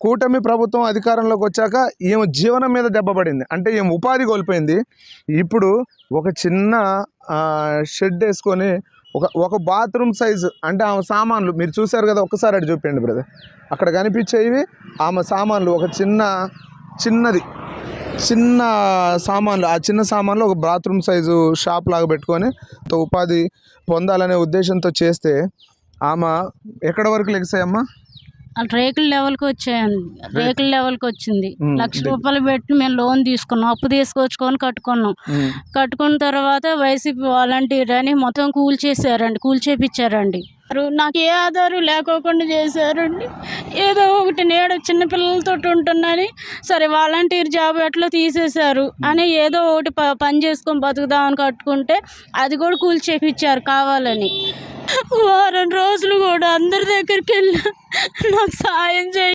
కూటమి ప్రభుత్వం అధికారంలోకి వచ్చాక ఈమె జీవనం మీద దెబ్బపడింది, అంటే ఈమె ఉపాధి కోల్పోయింది. ఇప్పుడు ఒక చిన్న షెడ్ వేసుకొని ఒక బాత్రూమ్ సైజు, అంటే ఆమె సామాన్లు మీరు చూశారు కదా, ఒక్కసారి అటు చూపించండి బ్రదర్. అక్కడ కనిపించేవి ఆమె సామాన్లు, ఒక చిన్న సామాన్లు, ఆ చిన్న సామాన్లు ఒక బాత్రూమ్ సైజు షాప్ లాగా పెట్టుకొని ఉపాధి పొందాలనే ఉద్దేశంతో చేస్తే ఆమె ఎక్కడ వరకు లెగిసాయమ్మా? రేకుల లెవెల్కి వచ్చాయండి. రేకుల లెవెల్కి వచ్చింది. 1,00,000 రూపాయలు పెట్టి మేము లోన్ తీసుకున్నాం, అప్పు తీసుకొచ్చుకొని కట్టుకున్నాం. కట్టుకున్న తర్వాత వైసీపీ వాలంటీర్ అని మొత్తం కూల్చేపించారండి. నాకు ఏ ఆధారం లేకోకుండా చేశారండి. ఏదో ఒకటి నేడు చిన్నపిల్లలతో ఉంటున్నాని, సరే వాలంటీర్ జాబ్ ఎట్లా తీసేశారు అని ఏదో ఒకటి పని చేసుకొని బతుకుదామని కట్టుకుంటే అది కూడా కూల్చేపించారు కావాలని. వారం రోజులు కూడా అందరి దగ్గరికి వెళ్ళి నాకు సాయం చేయి.